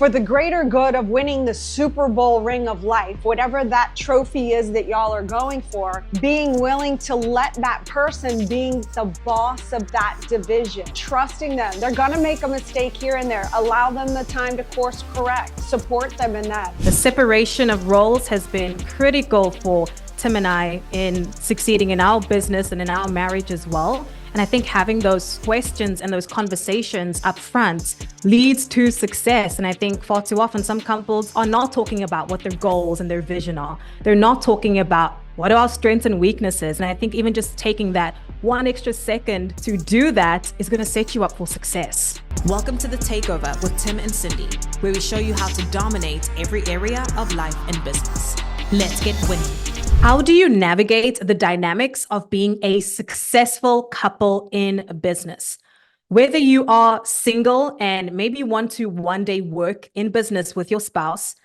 for the greater good of winning the Super Bowl ring of life, whatever that trophy is that y'all are going for, being willing to let that person being the boss of that division, trusting them. They're gonna make a mistake here and there. Allow them the time to course correct. Support them in that. The separation of roles has been critical for Tim and I in succeeding in our business and in our marriage as well. And I think having those questions and those conversations up front leads to success. And I think far too often, some couples are not talking about what their goals and their vision are. They're not talking about what are our strengths and weaknesses. And I think even just taking that one extra second to do that is going to set you up for success. Welcome to the Takeover with Tim and Cindy, where we show you how to dominate every area of life and business. Let's get winning. How do you navigate the dynamics of being a successful couple in business? Whether you are single and maybe want to one day work in business with your spouse,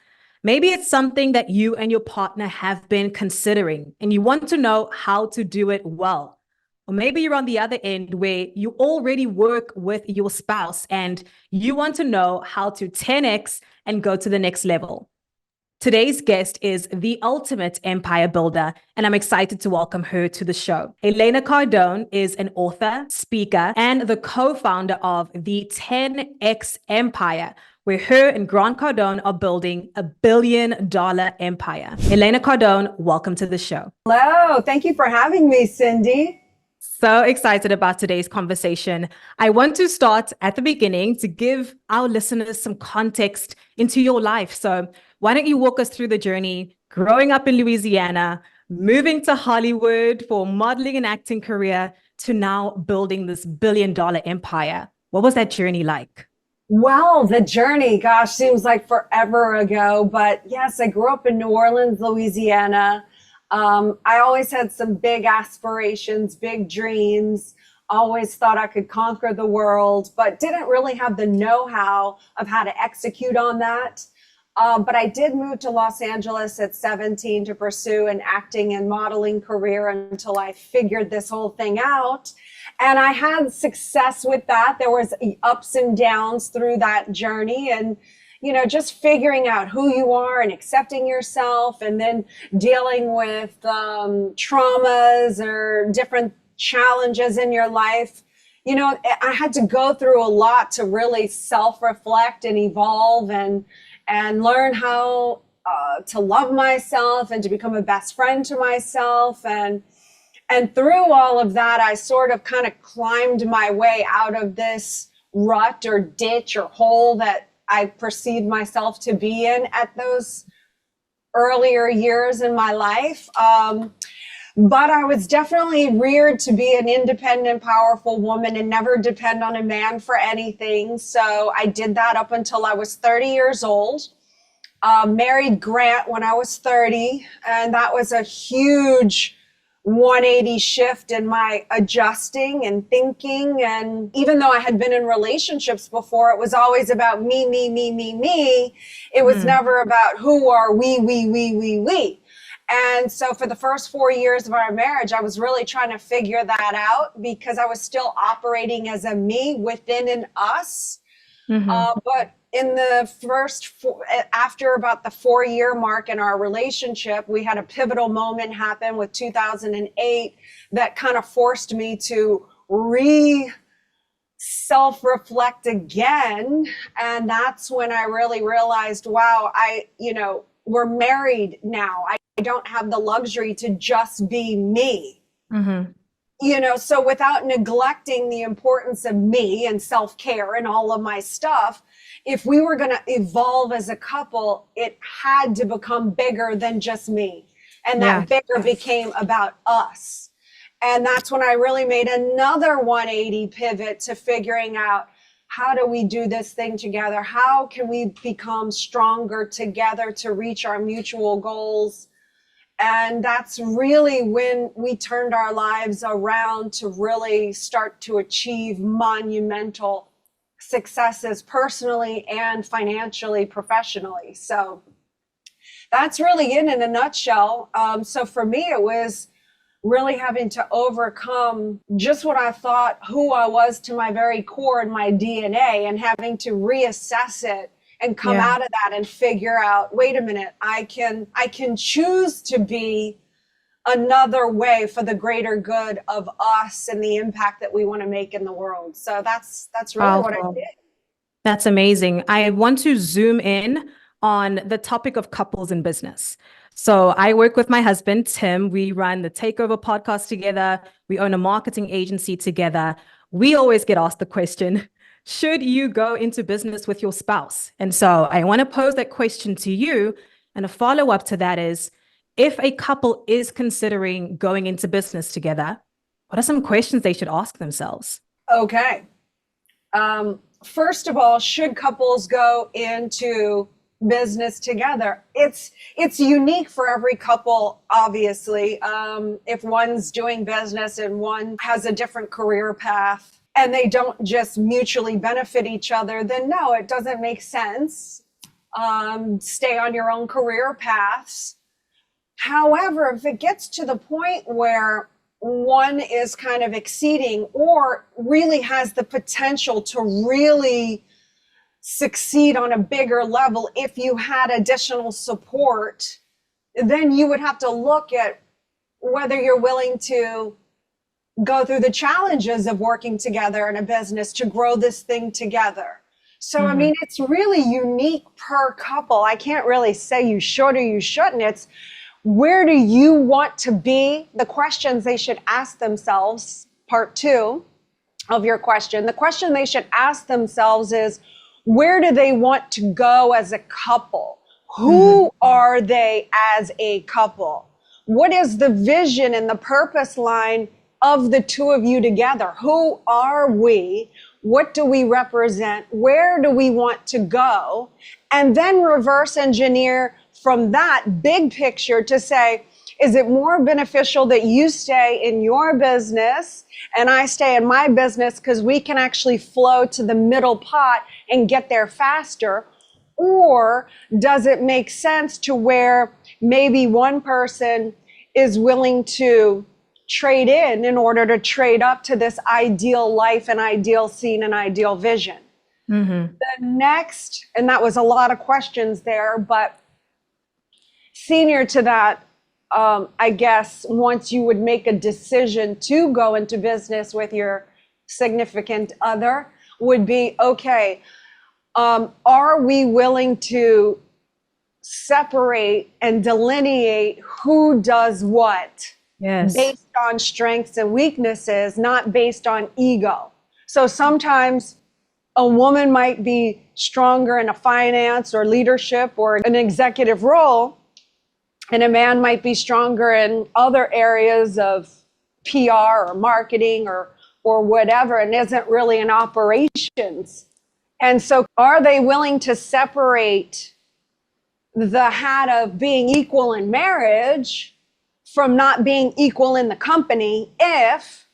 maybe it's something that you and your partner have been considering and you want to know how to do it well. Or maybe you're on the other end where you already work with your spouse and you want to know how to 10x and go to the next level. Today's guest is the ultimate empire builder, and I'm excited to welcome her to the show. Elena Cardone is an author, speaker, and the co-founder of the 10X Empire, where her and Grant Cardone are building $1 billion empire. Elena Cardone, welcome to the show. Hello, thank you for having me, Cindy. So excited about today's conversation. I want to start at the beginning to give our listeners some context into your life. So why don't you walk us through the journey, growing up in Louisiana, moving to Hollywood for modeling and acting career, to now building this $1 billion empire. What was that journey like? Well, the journey, gosh, seems like forever ago. But yes, I grew up in New Orleans, Louisiana. I always had some big aspirations, big dreams, always thought I could conquer the world, but didn't really have the know-how of how to execute on that. But I did move to Los Angeles at 17 to pursue an acting and modeling career until I figured this whole thing out. And I had success with that. There was ups and downs through that journey, and just figuring out who you are and accepting yourself, and then dealing with traumas or different challenges in your life. I had to go through a lot to really self-reflect and evolve and learn how to love myself and to become a best friend to myself. And through all of that, I sort of kind of climbed my way out of this rut or ditch or hole that I perceived myself to be in at those earlier years in my life. But I was definitely reared to be an independent, powerful woman and never depend on a man for anything. So I did that up until I was 30 years old. Married Grant when I was 30. And that was a huge 180 shift in my adjusting and thinking. And even though I had been in relationships before, it was always about me. It was never about who are we. And so for the first 4 years of our marriage, I was really trying to figure that out because I was still operating as a me within an us. But in the after about the 4-year mark in our relationship, we had a pivotal moment happen with 2008 that kind of forced me to self-reflect again. And that's when I really realized, wow, we're married now. I don't have the luxury to just be me. So without neglecting the importance of me and self-care and all of my stuff, if we were going to evolve as a couple, it had to become bigger than just me. And that bigger became about us. And that's when I really made another 180 pivot to figuring out, how do we do this thing together? How can we become stronger together to reach our mutual goals? And that's really when we turned our lives around to really start to achieve monumental successes personally and financially, professionally. So that's really it in a nutshell. So for me, it was really having to overcome just what I thought who I was to my very core and my DNA, and having to reassess it and come Yeah. out of that and figure out, wait a minute, I can choose to be another way for the greater good of us and the impact that we want to make in the world. So that's really what I Powerful. did. That's amazing. I want to zoom in on the topic of couples in business. So I work with my husband, Tim. We run the Takeover podcast together. We own a marketing agency together. We always get asked the question, should you go into business with your spouse? And so I want to pose that question to you. And a follow-up to that is, if a couple is considering going into business together, what are some questions they should ask themselves? Okay. First of all, should couples go into business together? It's unique for every couple, obviously. If one's doing business and one has a different career path and they don't just mutually benefit each other, then no, it doesn't make sense. Stay on your own career paths. However, if it gets to the point where one is kind of exceeding or really has the potential to really succeed on a bigger level, if you had additional support, then you would have to look at whether you're willing to go through the challenges of working together in a business to grow this thing together. So, I mean, it's really unique per couple. I can't really say you should or you shouldn't. It's where do you want to be? The questions they should ask themselves, part 2 of your question. The question they should ask themselves is, where do they want to go as a couple? Who are they as a couple? What is the vision and the purpose line of the two of you together? Who are we? What do we represent? Where do we want to go? And then reverse engineer from that big picture to say, is it more beneficial that you stay in your business and I stay in my business because we can actually flow to the middle pot and get there faster? Or does it make sense to where maybe one person is willing to trade in order to trade up to this ideal life and ideal scene and ideal vision? The next, and that was a lot of questions there, but senior to that, I guess once you would make a decision to go into business with your significant other would be, okay, are we willing to separate and delineate who does what? Yes. Based on strengths and weaknesses, not based on ego. So sometimes a woman might be stronger in a finance or leadership or an executive role, and a man might be stronger in other areas of PR or marketing or whatever, and isn't really in operations. And so are they willing to separate the hat of being equal in marriage from not being equal in the company if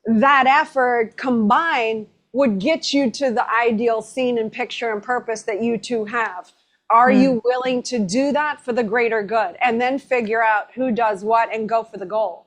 that effort combined would get you to the ideal scene and picture and purpose that you two have? Are you willing to do that for the greater good? And then figure out who does what and go for the goal.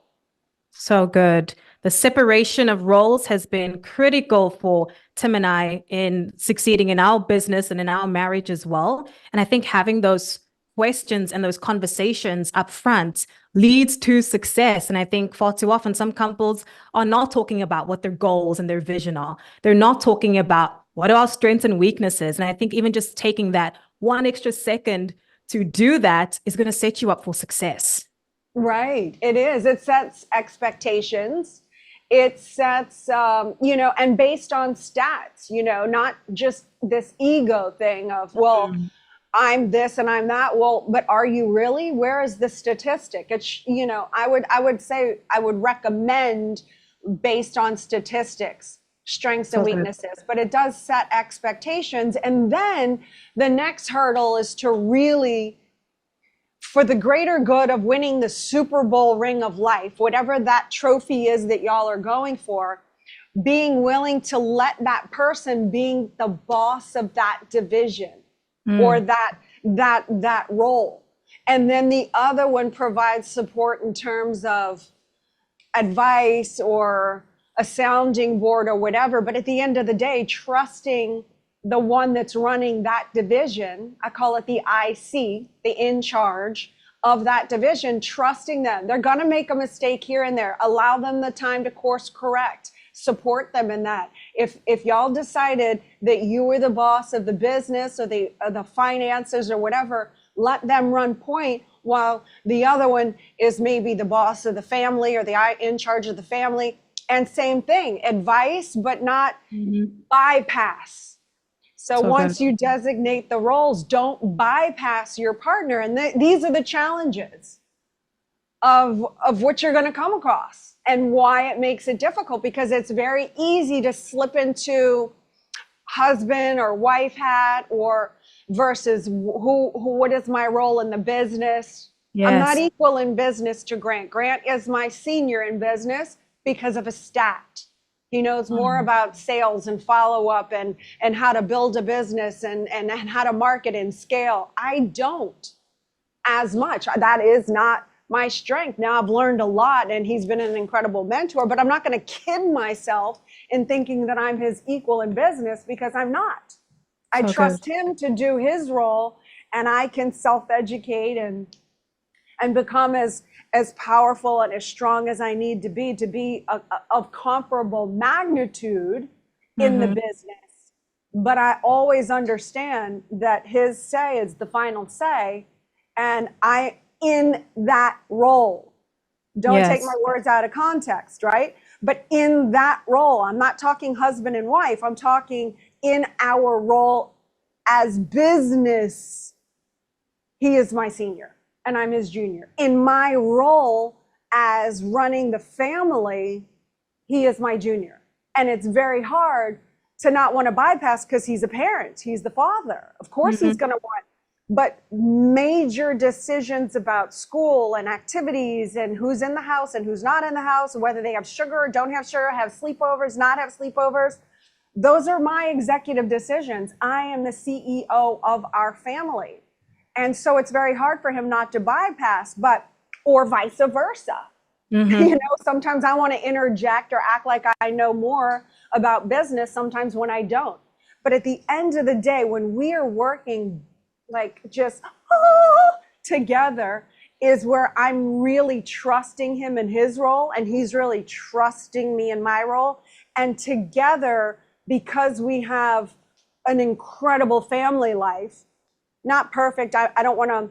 So good. The separation of roles has been critical for Tim and I in succeeding in our business and in our marriage as well. And I think having those questions and those conversations up front leads to success. And I think far too often, some couples are not talking about what their goals and their vision are. They're not talking about what are our strengths and weaknesses. And I think even just taking that one extra second to do that is going to set you up for success. Right. It is. It sets expectations. It sets, and based on stats, not just this ego thing of, well, I'm this and I'm that. Well, but are you really? Where is the statistic? It's, I would say I would recommend based on statistics, strengths and weaknesses, but it does set expectations. And then the next hurdle is to really, for the greater good of winning the Super Bowl ring of life, whatever that trophy is that y'all are going for, being willing to let that person being the boss of that division or that role. And then the other one provides support in terms of advice or a sounding board or whatever. But at the end of the day, trusting the one that's running that division, I call it the IC, the in charge of that division, trusting them. They're going to make a mistake here and there. Allow them the time to course correct. Support them in that. If y'all decided that you were the boss of the business or the finances or whatever, let them run point while the other one is maybe the boss of the family or the in charge of the family. And same thing, advice, but not bypass. So once you designate the roles, don't bypass your partner. And these are the challenges of what you're going to come across and why it makes it difficult, because it's very easy to slip into husband or wife hat or versus what is my role in the business. Yes. I'm not equal in business to Grant. Grant is my senior in business because of a stat. He knows more about sales and follow-up and how to build a business and how to market and scale. I don't as much. That is not my strength. Now I've learned a lot and he's been an incredible mentor, but I'm not going to kid myself in thinking that I'm his equal in business, because I'm not. I trust him to do his role, and I can self-educate and become as powerful and as strong as I need to be of comparable magnitude in the business. But I always understand that his say is the final say, and I in that role. Don't take my words out of context, right? But in that role, I'm not talking husband and wife, I'm talking in our role as business. He is my senior and I'm his junior. In my role as running the family, he is my junior. And it's very hard to not want to bypass, because he's a parent, he's the father. Of course he's going to want, but major decisions about school and activities and who's in the house and who's not in the house, whether they have sugar or don't have sugar, have sleepovers, not have sleepovers, those are my executive decisions. I am the CEO of our family. And so it's very hard for him not to bypass, or vice versa. You know, sometimes I want to interject or act like I know more about business, sometimes when I don't. But at the end of the day, when we are working like just together, is where I'm really trusting him in his role and he's really trusting me in my role. And together, because we have an incredible family life, not perfect. I don't want to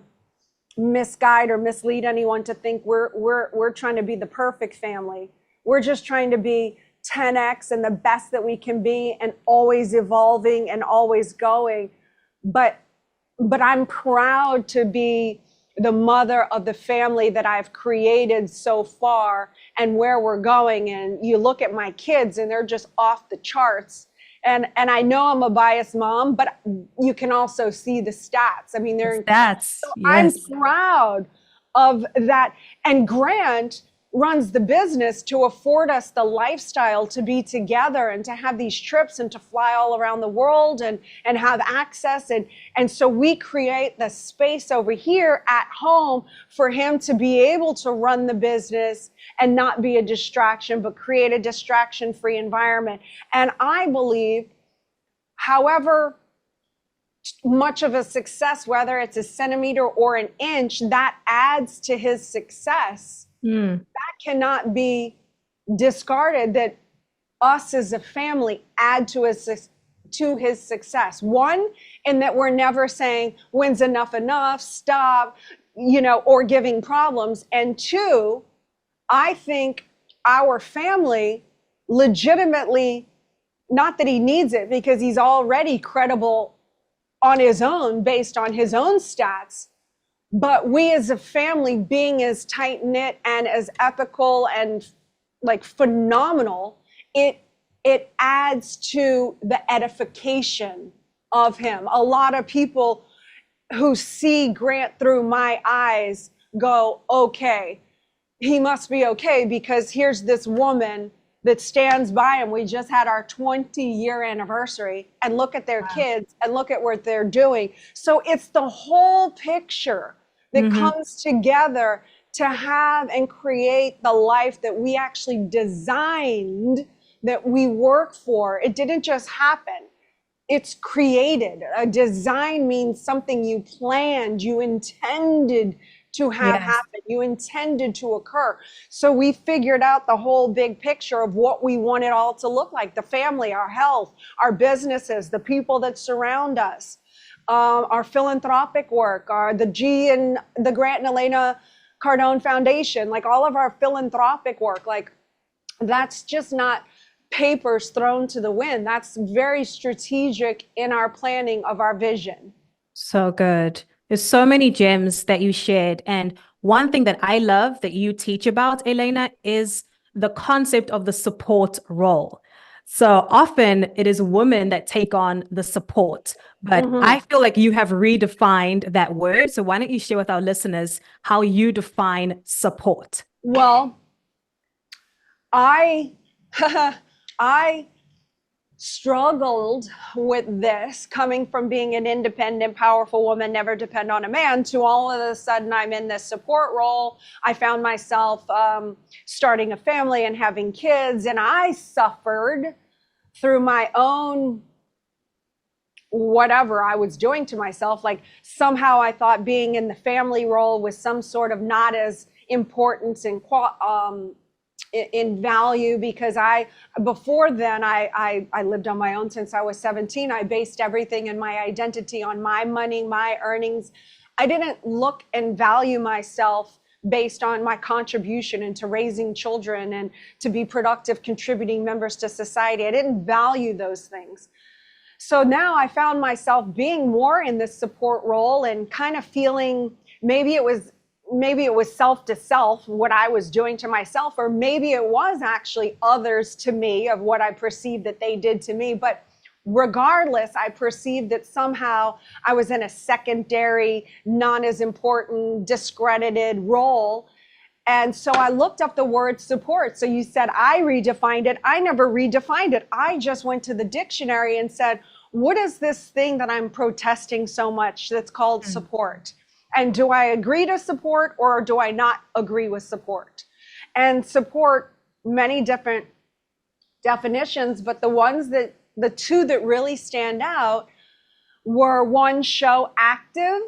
misguide or mislead anyone to think we're trying to be the perfect family. We're just trying to be 10x and the best that we can be, and always evolving and always going. But I'm proud to be the mother of the family that I've created so far and where we're going. And you look at my kids and they're just off the charts. And I know I'm a biased mom, but you can also see the stats. I mean, they're stats. So yes. I'm proud of that. And Grant runs the business to afford us the lifestyle to be together and to have these trips and to fly all around the world and have access. And so we create the space over here at home for him to be able to run the business and not be a distraction, but create a distraction-free environment. And I believe, however much of a success, whether it's a centimeter or an inch, that adds to his success. That cannot be discarded, that us as a family add to his success. One, in that we're never saying, when's enough, stop, or giving problems. And two, I think our family legitimately, not that he needs it because he's already credible on his own based on his own stats, but we as a family being as tight knit and as ethical and like phenomenal, it adds to the edification of him. A lot of people who see Grant through my eyes go, okay, he must be okay, because here's this woman that stands by him. We just had our 20-year anniversary, and look at their kids and look at what they're doing. So it's the whole picture that comes together to have and create the life that we actually designed, that we work for. It didn't just happen. it's created. A design means something you planned, you intended to have Yes. happen, you intended to occur. So we figured out the whole big picture of what we want it all to look like: the family, our health, our businesses, the people that surround us, our philanthropic work, the G and the Grant and Elena Cardone Foundation, like all of our philanthropic work. Like, that's just not papers thrown to the wind. That's very strategic in our planning of our vision. So good. There's so many gems that you shared. And one thing that I love that you teach about, Elena, is the concept of the support role. So often it is women that take on the support, but I feel like you have redefined that word. So why don't you share with our listeners how you define support? Well, I I struggled with this, coming from being an independent, powerful woman, never depend on a man, to all of a sudden I'm in this support role. I found myself starting a family and having kids, and I suffered through my own whatever I was doing to myself. Like, somehow I thought being in the family role was some sort of not as important and in value, because before then I lived on my own since I was 17. I based everything in my identity on my money, my earnings. I didn't look and value myself based on my contribution into raising children and to be productive, contributing members to society. I didn't value those things. So now I found myself being more in this support role and kind of feeling maybe it was self to self, what I was doing to myself, or maybe it was actually others to me, of what I perceived that they did to me. But regardless, I perceived that somehow I was in a secondary, not as important, discredited role. And so I looked up the word support. So you said I redefined it. I never redefined it. I just went to the dictionary and said, what is this thing that I'm protesting so much that's called support? And do I agree to support, or do I not agree with support? And support, many different definitions, but the two that really stand out were: one, show active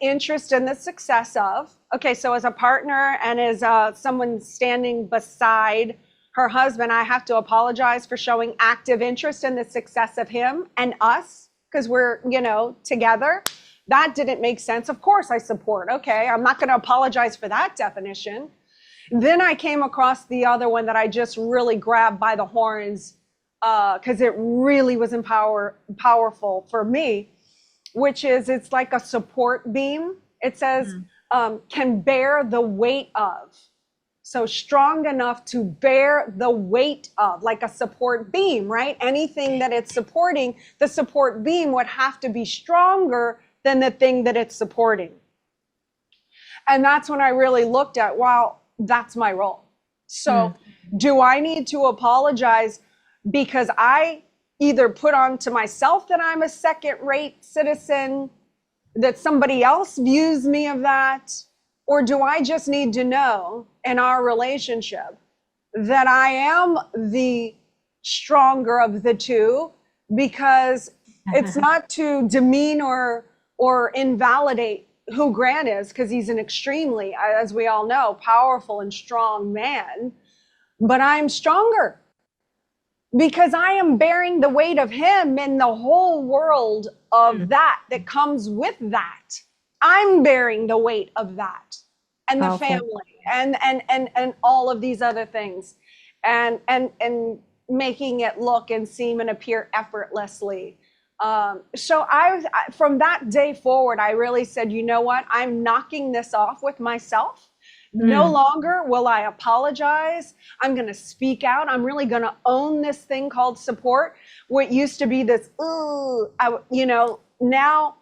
interest in the success of. Okay, so as a partner and as someone standing beside her husband, I have to apologize for showing active interest in the success of him and us, because we're, together. That didn't make sense. Of course I support. Okay, I'm not going to apologize for that definition. Then I came across the other one that I just really grabbed by the horns, because it really was powerful for me, which is, it's like a support beam. It says, can bear the weight of. So strong enough to bear the weight of, like a support beam, right? Anything that it's supporting, the support beam would have to be stronger than the thing that it's supporting. And that's when I really looked at, wow, that's my role. So do I need to apologize because I either put on to myself that I'm a second-rate citizen, that somebody else views me of that? Or do I just need to know in our relationship that I am the stronger of the two? Because it's not to demean or invalidate who Grant is, because he's an extremely, as we all know, powerful and strong man. But I'm stronger because I am bearing the weight of him and the whole world of that comes with that. I'm bearing the weight of that, and the family, and all of these other things, and making it look and seem and appear effortlessly. So from that day forward, I really said, you know what? I'm knocking this off with myself. No longer will I apologize. I'm going to speak out. I'm really going to own this thing called support. What used to be this, now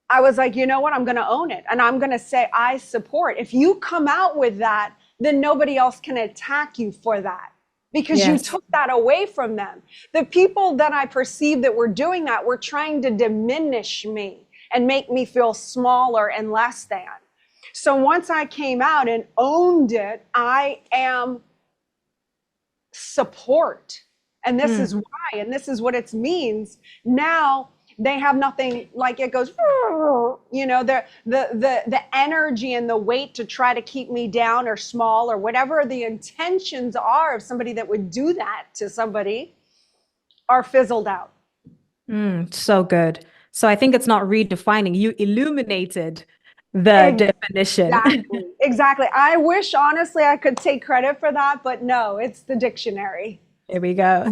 I was like, you know what? I'm going to own it. And I'm going to say, I support. If you come out with that, then nobody else can attack you for that, because you took that away from them. The people that I perceived that were doing that were trying to diminish me and make me feel smaller and less than. So once I came out and owned it, I am support. And this is why, and this is what it means. Now they have nothing, like it goes, you know, the energy and the weight to try to keep me down or small or whatever the intentions are of somebody that would do that to somebody are fizzled out. So good. So I think it's not redefining. You illuminated the definition. Exactly. I wish, honestly, I could take credit for that, but no, it's the dictionary. Here we go.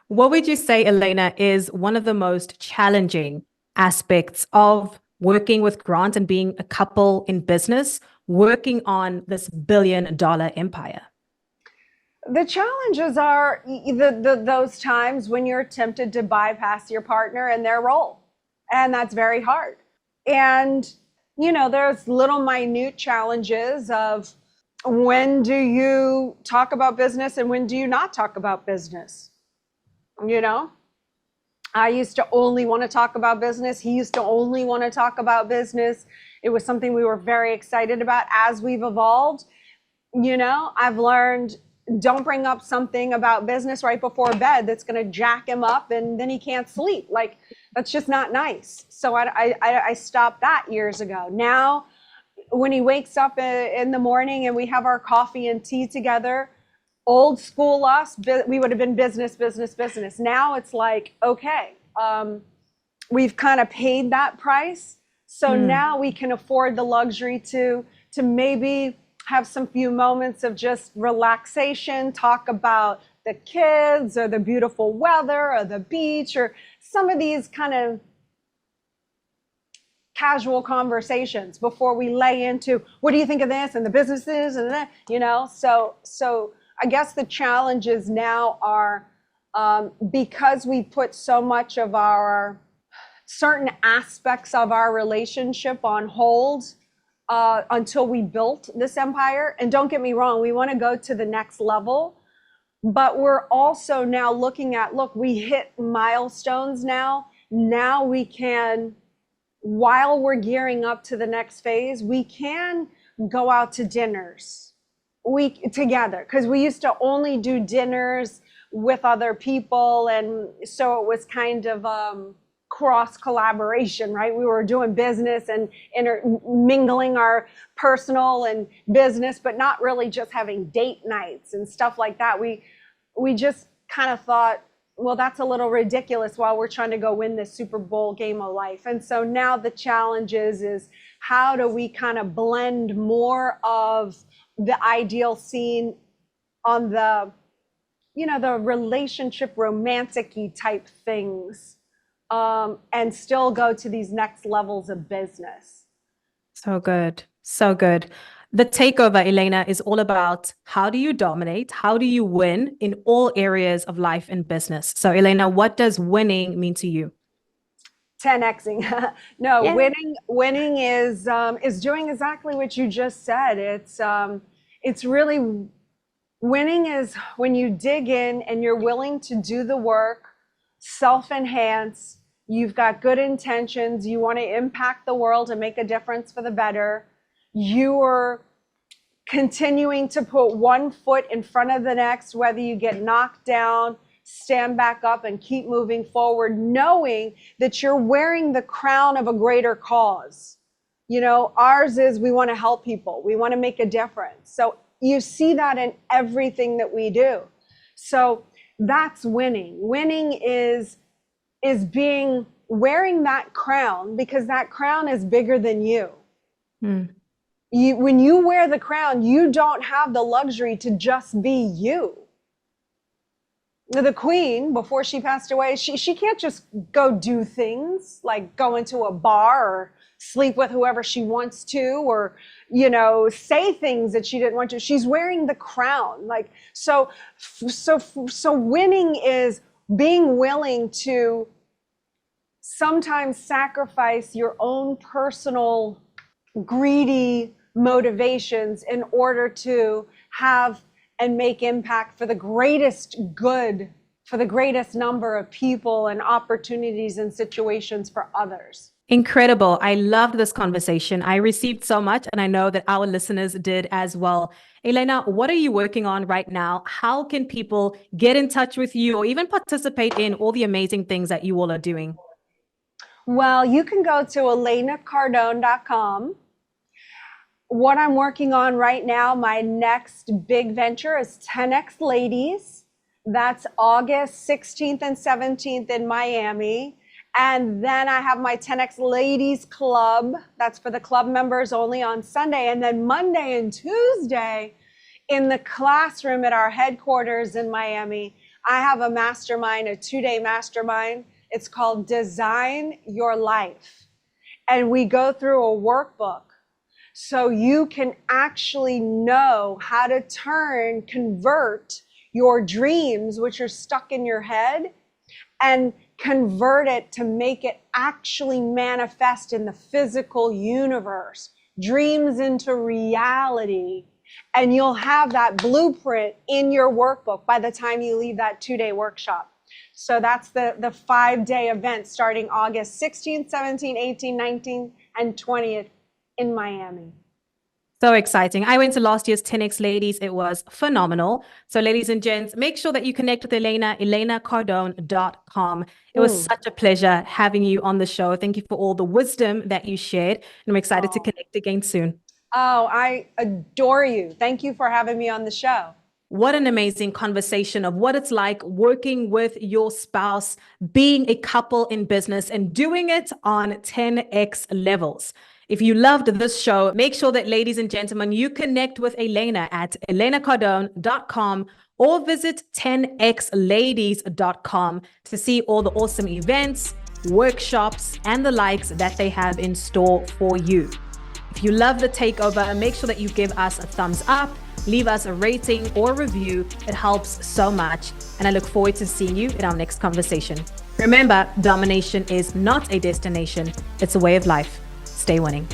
What would you say, Elena, is one of the most challenging aspects of working with Grant and being a couple in business, working on this billion-dollar empire? The challenges are those times when you're tempted to bypass your partner and their role. And that's very hard. And, you know, there's little minute challenges of when do you talk about business and when do you not talk about business? You know, I used to only want to talk about business. He used to only want to talk about business. It was something we were very excited about as we've evolved. You know, I've learned, don't bring up something about business right before bed that's going to jack him up and then he can't sleep. Like, that's just not nice. So I stopped that years ago. Now, when he wakes up in the morning and we have our coffee and tea together, old school us, we would have been business, business, business. Now it's like, okay, we've kind of paid that price. So now we can afford the luxury to maybe have some few moments of just relaxation, talk about the kids or the beautiful weather or the beach or some of these kind of casual conversations before we lay into, what do you think of this and the businesses and that, you know? So I guess the challenges now are because we put so much of our certain aspects of our relationship on hold until we built this empire. And don't get me wrong, we want to go to the next level, but we're also now looking at, look, we hit milestones now. Now we can, while we're gearing up to the next phase, we can go out to dinners together, because we used to only do dinners with other people, and so it was kind of cross collaboration, right? We were doing business and mingling our personal and business, but not really just having date nights and stuff like that. We just kind of thought, well, that's a little ridiculous while we're trying to go win this Super Bowl game of life. And so now the challenge is how do we kind of blend more of the ideal scene on the, you know, the relationship romantic-y type things, and still go to these next levels of business. So good. So good. The Takeover, Elena, is all about how do you dominate? How do you win in all areas of life and business? So, Elena, what does winning mean to you? 10xing. No, yeah. Winning is doing exactly what you just said. It's really, winning is when you dig in and you're willing to do the work, self-enhance, you've got good intentions, you want to impact the world and make a difference for the better. You are continuing to put one foot in front of the next, whether you get knocked down, stand back up and keep moving forward, knowing that you're wearing the crown of a greater cause. You know, ours is we want to help people. We want to make a difference. So you see that in everything that we do. So that's winning. Winning is wearing that crown, because that crown is bigger than you. When you wear the crown, you don't have the luxury to just be you. The queen, before she passed away, she can't just go do things like go into a bar or sleep with whoever she wants to, or, you know, say things that she didn't want to. She's wearing the crown. Like, so winning is being willing to sometimes sacrifice your own personal greedy motivations in order to have and make impact for the greatest good, for the greatest number of people and opportunities and situations for others. Incredible. I loved this conversation. I received so much, and I know that our listeners did as well. Elena, what are you working on right now? How can people get in touch with you or even participate in all the amazing things that you all are doing? Well, you can go to elenacardone.com. What I'm working on right now, my next big venture is 10X Ladies. That's August 16th and 17th in Miami. And then I have my 10X Ladies Club. That's for the club members only on Sunday. And then Monday and Tuesday in the classroom at our headquarters in Miami, I have a mastermind, a 2-day mastermind. It's called Design Your Life. And we go through a workbook so you can actually know how to convert your dreams, which are stuck in your head, and convert it to make it actually manifest in the physical universe, dreams into reality. And you'll have that blueprint in your workbook by the time you leave that 2-day workshop. So that's the 5-day event starting August 16th, 17th, 18th, 19th, and 20th in Miami. So exciting. I went to last year's 10X Ladies. It was phenomenal. So ladies and gents, make sure that you connect with Elena, elenacardone.com. It was such a pleasure having you on the show. Thank you for all the wisdom that you shared. And I'm excited to connect again soon. Oh, I adore you. Thank you for having me on the show. What an amazing conversation of what it's like working with your spouse, being a couple in business, and doing it on 10X levels. If you loved this show, make sure that, ladies and gentlemen, you connect with Elena at elenacardone.com or visit 10xladies.com to see all the awesome events, workshops, and the likes that they have in store for you. If you love the takeover, make sure that you give us a thumbs up, leave us a rating or review. It helps so much. And I look forward to seeing you in our next conversation. Remember, domination is not a destination. It's a way of life. Stay winning.